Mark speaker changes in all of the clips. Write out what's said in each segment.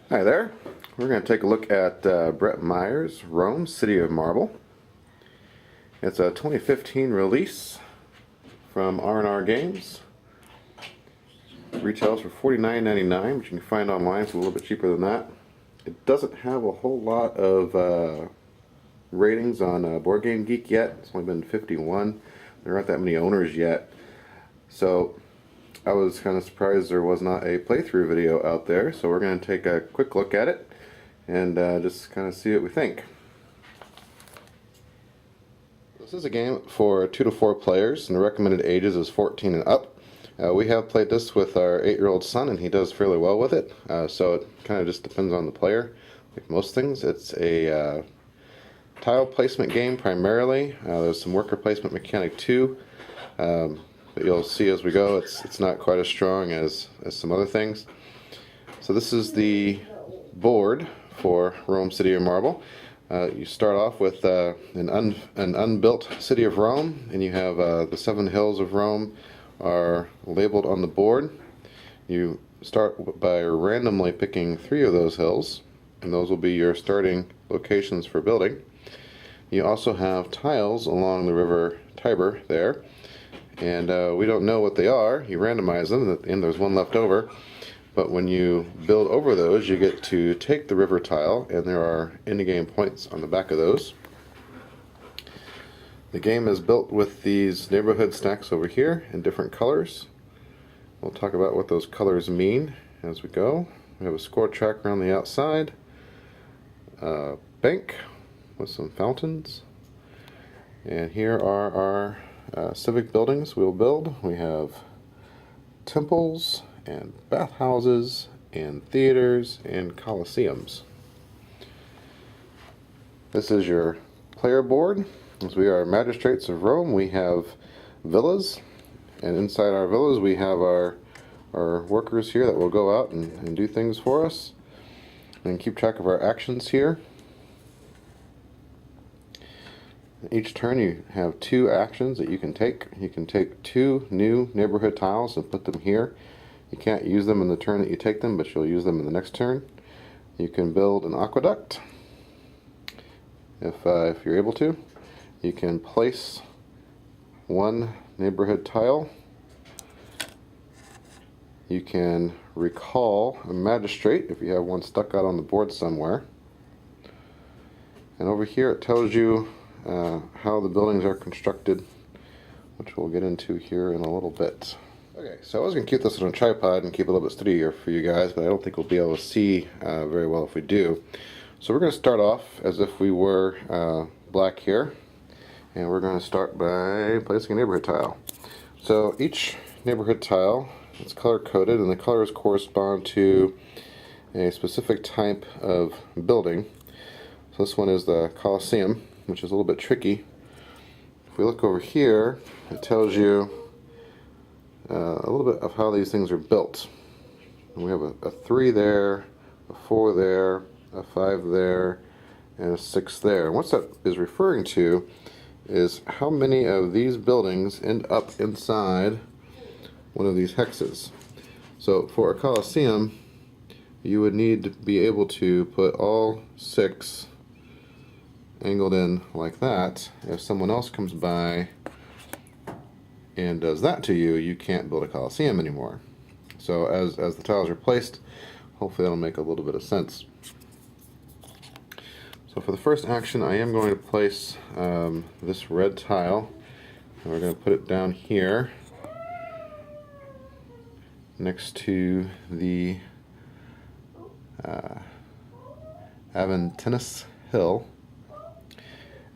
Speaker 1: Hi there. We're going to take a look at Brett Meyer's Rome City of Marble. It's a 2015 release from R&R Games. Retails for $49.99, which you can find online. It's a little bit cheaper than that. It doesn't have a whole lot of ratings on Board Game Geek yet. It's only been 51. There aren't that many owners yet. So I was kind of surprised there was not a playthrough video out there, so we're going to take a quick look at it and just kind of see what we think. This is a game for 2 to 4 players, and the recommended ages is 14 and up. We have played this with our 8-year-old son, and he does fairly well with it, so it kind of just depends on the player. Like most things, it's a tile placement game primarily. There's some worker placement mechanic too. But you'll see as we go, it's not quite as strong as some other things. So this is the board for Rome City of Marble. You start off with an unbuilt city of Rome, and you have the 7 hills of Rome are labeled on the board. You start by randomly picking 3 of those hills, and those will be your starting locations for building. You also have tiles along the river Tiber there. And we don't know what they are. You randomize them, and there's one left over. But when you build over those, you get to take the river tile, and there are end-game points on the back of those. The game is built with these neighborhood stacks over here in different colors. We'll talk about what those colors mean as we go. We have a score track around the outside, a bank with some fountains, and here are our civic buildings we'll build. We have temples and bathhouses and theaters and coliseums. This is your player board. As we are magistrates of Rome, we have villas, and inside our villas we have our workers here that will go out and do things for us and keep track of our actions here. Each turn you have 2 actions that you can take. You can take 2 new neighborhood tiles and put them here. You can't use them in the turn that you take them, but you'll use them in the next turn. You can build an aqueduct if you're able to. You can place 1 neighborhood tile. You can recall a magistrate if you have one stuck out on the board somewhere. And over here it tells you how the buildings are constructed, which we'll get into here in a little bit. Okay, so I was going to keep this on a tripod and keep it a little bit steadier for you guys, but I don't think we'll be able to see very well if we do. So we're going to start off as if we were black here, and we're going to start by placing a neighborhood tile. So each neighborhood tile is color coded, and the colors correspond to a specific type of building. So this one is the Colosseum, which is a little bit tricky. If we look over here, it tells you a little bit of how these things are built. And we have a 3 there, a 4 there, a 5 there, and a 6 there. And what that is referring to is how many of these buildings end up inside one of these hexes. So for a Colosseum, you would need to be able to put all 6 angled in like that. If someone else comes by and does that to you, you can't build a Colosseum anymore. So as the tiles are placed, hopefully that'll make a little bit of sense. So for the first action, I am going to place this red tile, and we're going to put it down here next to the Aventinus Hill.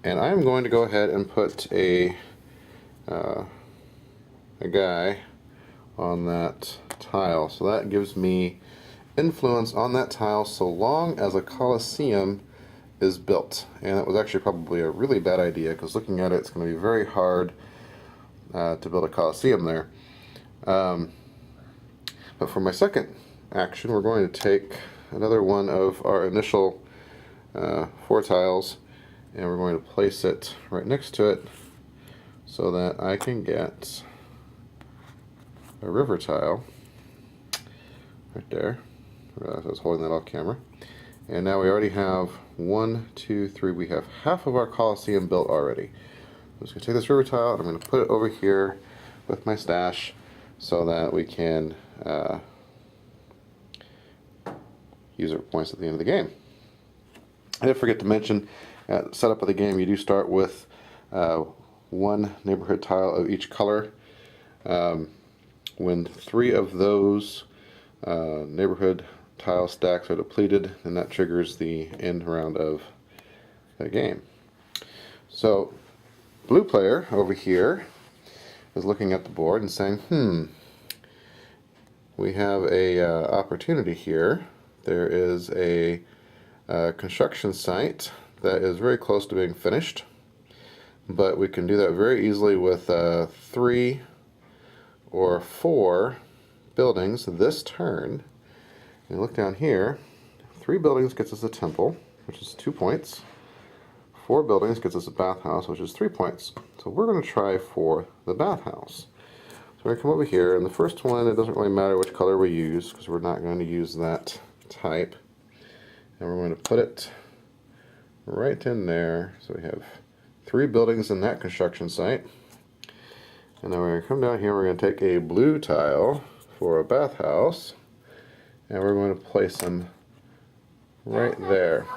Speaker 1: And I'm going to go ahead and put a guy on that tile. So that gives me influence on that tile so long as a Colosseum is built. And that was actually probably a really bad idea, because looking at it, it's going to be very hard to build a Colosseum there. But for my second action, we're going to take another one of our initial 4 tiles, and we're going to place it right next to it so that I can get a river tile right there, I was holding that off camera. And now we already have 1, 2, 3. We have half of our Coliseum built already. I'm just going to take this river tile and I'm going to put it over here with my stash so that we can use it for points at the end of the game. I did forget to mention at the setup of the game, you do start with one neighborhood tile of each color. When 3 of those neighborhood tile stacks are depleted, then that triggers the end round of the game. So, blue player over here is looking at the board and saying, we have a opportunity here. There is a construction site that is very close to being finished, but we can do that very easily with 3 or 4 buildings this turn. And look down here, 3 buildings gets us a temple, which is 2 points. 4 buildings gets us a bathhouse, which is 3 points. So we're going to try for the bathhouse. So we're going to come over here, and the first one, it doesn't really matter which color we use, because we're not going to use that type. And we're going to put it right in there. So we have 3 buildings in that construction site. And then we're going to come down here, we're going to take a blue tile for a bathhouse, and we're going to place them right there.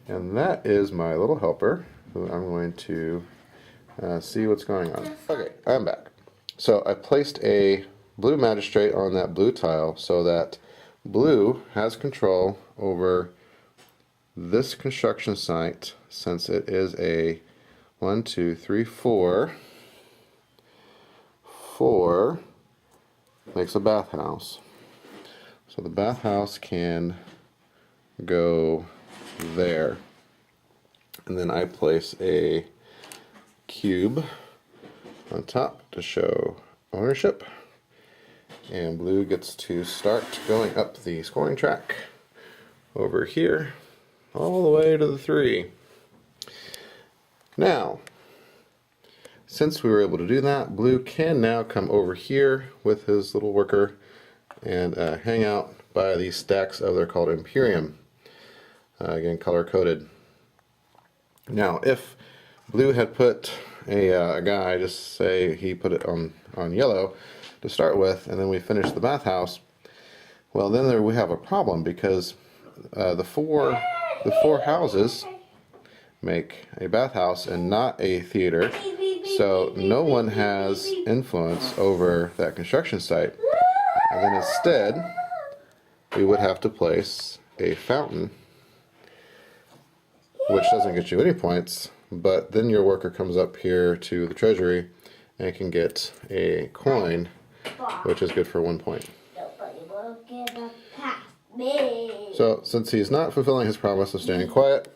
Speaker 1: And that is my little helper, who I'm going to see what's going on. Okay, I'm back. So I placed a blue magistrate on that blue tile so that blue has control over this construction site, since it is a 1, 2, 3, 4. 4 makes a bathhouse. So the bathhouse can go there. And then I place a cube on top to show ownership. And blue gets to start going up the scoring track over here, all the way to the 3. Now, since we were able to do that, blue can now come over here with his little worker and hang out by these stacks of, they're called Imperium. Again, color coded. Now, if blue had put a guy, just say he put it on yellow to start with, and then we finish the bathhouse, well, then we have a problem, because the four houses make a bathhouse and not a theater, so no one has influence over that construction site. And then instead, we would have to place a fountain, which doesn't get you any points, but then your worker comes up here to the treasury and can get a coin, which is good for 1 point. So, since he's not fulfilling his promise of staying quiet,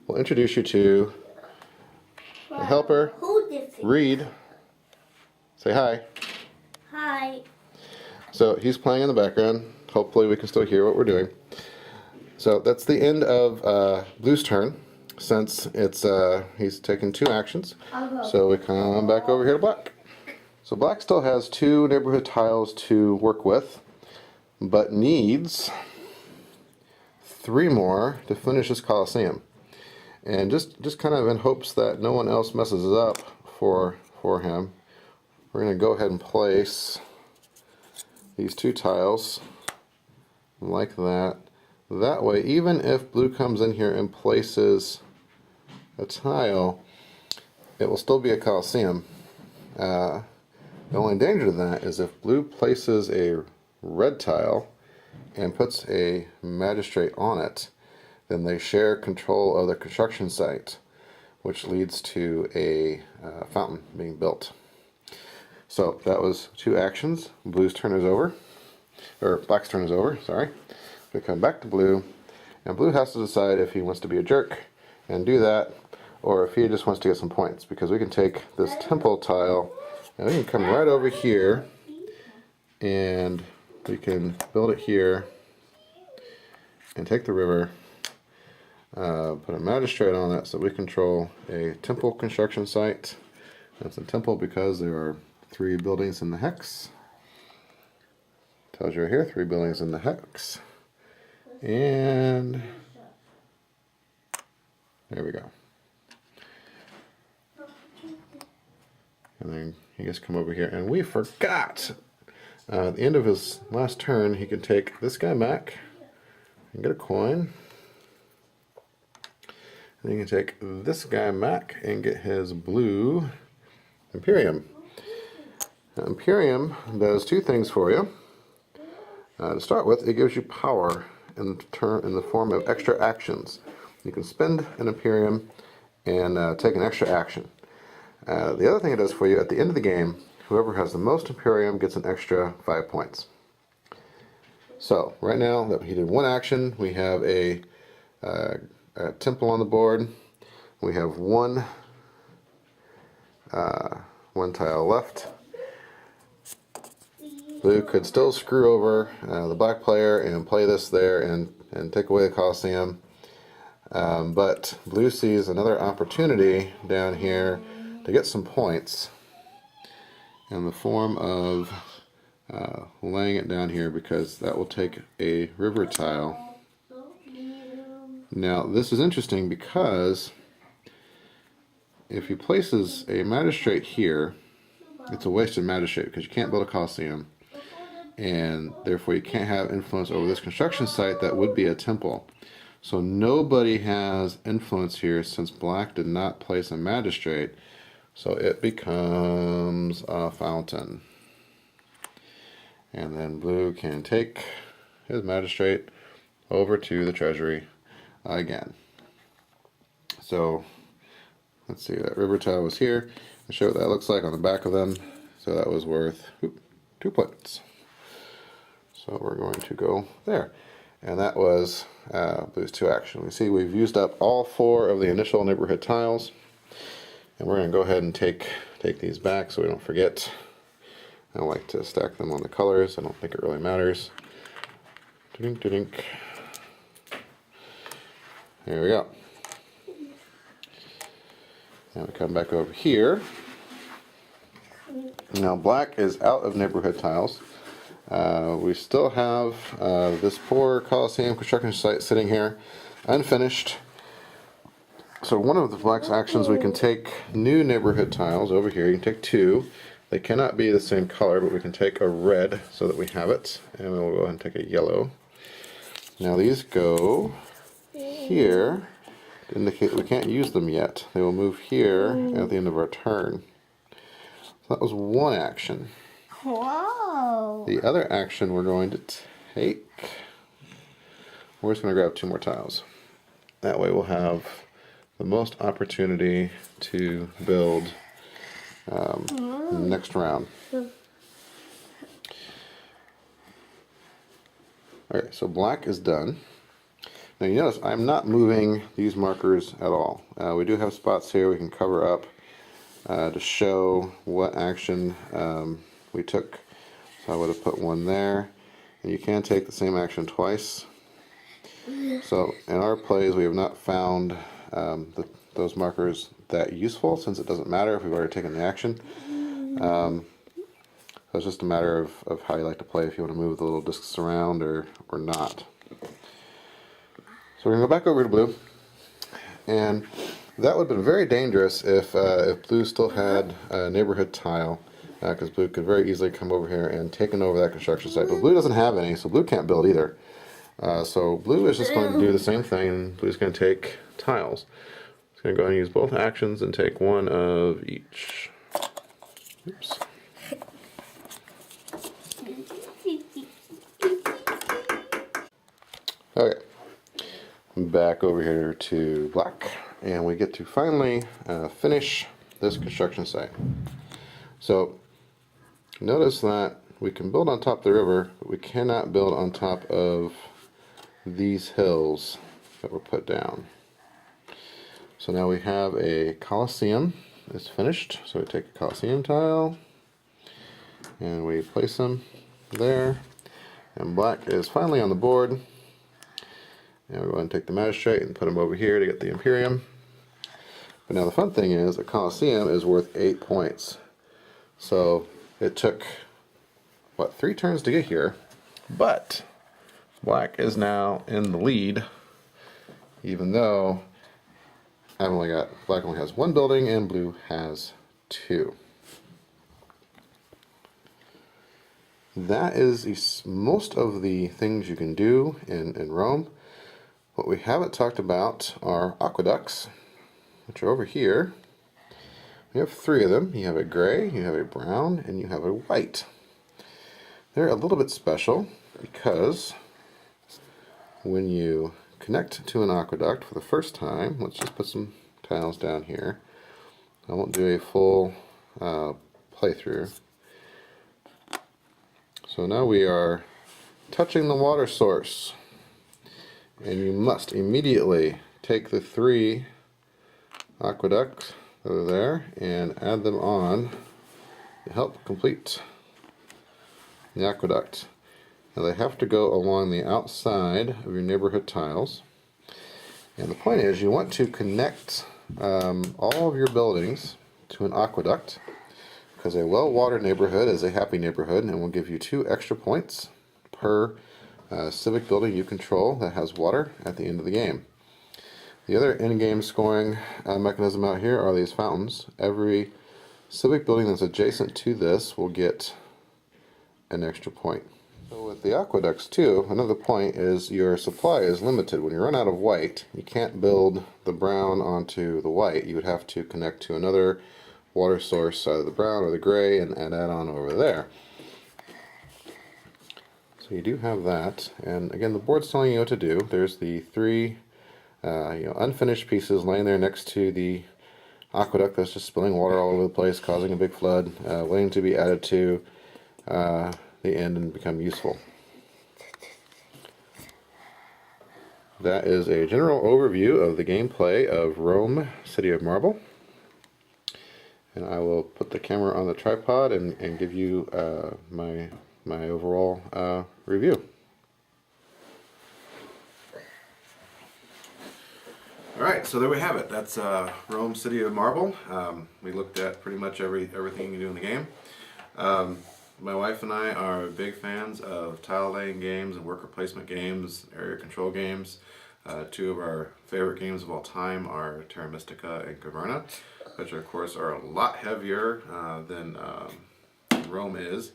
Speaker 1: we'll introduce you to the helper, Reed. Say hi.
Speaker 2: Hi.
Speaker 1: So he's playing in the background. Hopefully we can still hear what we're doing. So that's the end of Blue's turn, since it's he's taken 2 actions. So we come back over here to Black. So Black still has 2 neighborhood tiles to work with, but needs 3 more to finish this Coliseum. And just kind of in hopes that no one else messes it up for him, we're going to go ahead and place these 2 tiles like that. That way, even if blue comes in here and places a tile, it will still be a Coliseum. The only danger to that is if blue places a red tile and puts a magistrate on it, then they share control of the construction site, which leads to a fountain being built. So that was 2 actions. Blue's turn is over, or Black's turn is over, sorry. We come back to blue, and blue has to decide if he wants to be a jerk and do that, or if he just wants to get some points, because we can take this temple tile and we can come right over here and we can build it here and take the river, put a magistrate on that so we control a temple construction site. That's a temple because there are 3 buildings in the hex. Tells you right here, 3 buildings in the hex. And there we go. And then he gets to come over here, and we forgot. At the end of his last turn, he can take this guy back and get a coin. And he can take this guy back and get his blue Imperium. Now, Imperium does 2 things for you. To start with, it gives you power in the form of extra actions. You can spend an Imperium and take an extra action. The other thing it does for you, at the end of the game, whoever has the most Imperium gets an extra 5 points. So, right now that he did 1 action, we have a temple on the board. We have one tile left. Blue could still screw over the black player and play this there and take away the Colosseum. But blue sees another opportunity down here to get some points in the form of laying it down here, because that will take a river tile. Now this is interesting because if he places a magistrate here, it's a wasted magistrate because you can't build a Colosseum, and therefore you can't have influence over this construction site that would be a temple. So nobody has influence here since black did not place a magistrate, so it becomes a fountain. And then blue can take his magistrate over to the treasury again. So let's see, that river tile was here. I'll show what that looks like on the back of them. So that was worth 2 points. So we're going to go there. And that was blue's 2 action. We see we've used up all 4 of the initial neighborhood tiles. And we're going to go ahead and take these back so we don't forget. I like to stack them on the colors. I don't think it really matters. Dink, dink. There we go. Now we come back over here. Now black is out of neighborhood tiles. We still have this poor Colosseum construction site sitting here unfinished. So one of the black's actions, we can take new neighborhood tiles over here. You can take 2. They cannot be the same color, but we can take a red so that we have it. And we'll go ahead and take a yellow. Now these go here to indicate that we can't use them yet. They will move here at the end of our turn. So that was 1 action.
Speaker 2: Wow.
Speaker 1: The other action we're going to take, we're just going to grab 2 more tiles. That way we'll have the most opportunity to build next round. Okay, so black is done. Now you notice I'm not moving these markers at all. We do have spots here we can cover up to show what action we took. So I would have put 1 there. And you can take the same action twice. So in our plays we have not found those markers that useful, since it doesn't matter if we've already taken the action. So it's just a matter of how you like to play, if you want to move the little discs around or not. So we're going to go back over to blue. And that would have been very dangerous if blue still had a neighborhood tile, because blue could very easily come over here and take over that construction site. But blue doesn't have any, so blue can't build either. So blue is just going to do the same thing, and blue's going to take tiles. It's going to go ahead and use both actions and take 1 of each. Oops. Okay, back over here to black, and we get to finally finish this construction site. So notice that we can build on top of the river, but we cannot build on top of these hills that were put down. So now we have a Colosseum. It's finished. So we take a Colosseum tile and we place them there. And black is finally on the board. And we go ahead and take the magistrate and put them over here to get the Imperium. But now the fun thing is a Colosseum is worth 8 points. So it took, what, 3 turns to get here. But black is now in the lead, even though black only has one building and blue has two. That is most of the things you can do in Rome. What we haven't talked about are aqueducts, which are over here. We have three of them. You have a gray, you have a brown, and you have a white. They're a little bit special because when you connect to an aqueduct for the first time, let's just put some tiles down here. I won't do a full playthrough. So now we are touching the water source, and you must immediately take the three aqueducts that are there and add them on to help complete the aqueduct. Now they have to go along the outside of your neighborhood tiles, and the point is you want to connect all of your buildings to an aqueduct, because a well-watered neighborhood is a happy neighborhood and will give you 2 extra points per civic building you control that has water at the end of the game. The other in-game scoring mechanism out here are these fountains. Every civic building that's adjacent to this will get an extra point. So with the aqueducts too, another point is your supply is limited. When you run out of white, you can't build the brown onto the white. You would have to connect to another water source, either the brown or the gray, and add on over there. So you do have that, and again the board's telling you what to do. There's the 3 unfinished pieces laying there next to the aqueduct that's just spilling water all over the place, causing a big flood, waiting to be added to the end and become useful. That is a general overview of the gameplay of Rome City of Marble. And I will put the camera on the tripod and give you my overall review. Alright, so there we have it. That's Rome City of Marble. We looked at pretty much everything you can do in the game. My wife and I are big fans of tile laying games and worker placement games, area control games. 2 of our favorite games of all time are Terra Mystica and Caverna, which of course are a lot heavier than Rome is.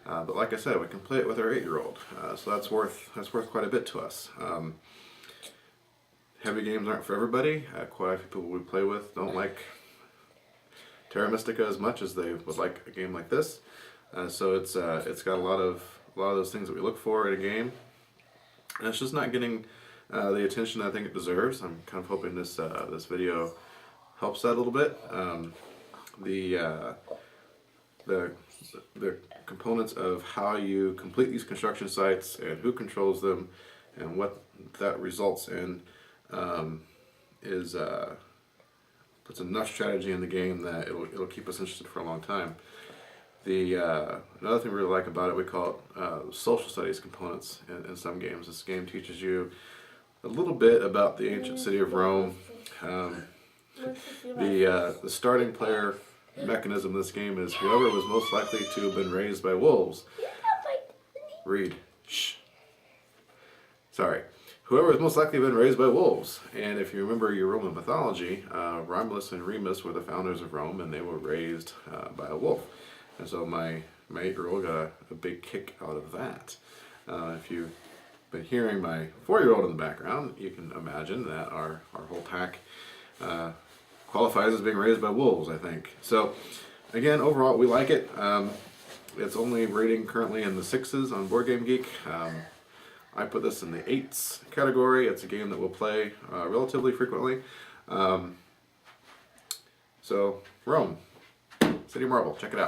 Speaker 1: But like I said, we can play it with our 8-year-old, so that's worth quite a bit to us. Heavy games aren't for everybody. Quite a few people we play with don't like Terra Mystica as much as they would like a game like this. So it's got a lot of those things that we look for in a game, and it's just not getting the attention I think it deserves. I'm kind of hoping this video helps that a little bit. The components of how you complete these construction sites and who controls them and what that results in puts enough strategy in the game that it'll keep us interested for a long time. Another thing we really like about it, we call it social studies components in some games. This game teaches you a little bit about the ancient city of Rome. The starting player mechanism in this game is whoever was most likely to have been raised by wolves. Read. Shh. Sorry. Whoever was most likely to have been raised by wolves. And if you remember your Roman mythology, Romulus and Remus were the founders of Rome, and they were raised by a wolf. And so my 8-year-old got a big kick out of that. If you've been hearing my 4-year-old in the background, you can imagine that our whole pack qualifies as being raised by wolves, I think. So again, overall we like it. It's only rating currently in the 6s on Board Game Geek. I put this in the 8s category. It's a game that we'll play relatively frequently. So Rome City of Marble, check it out.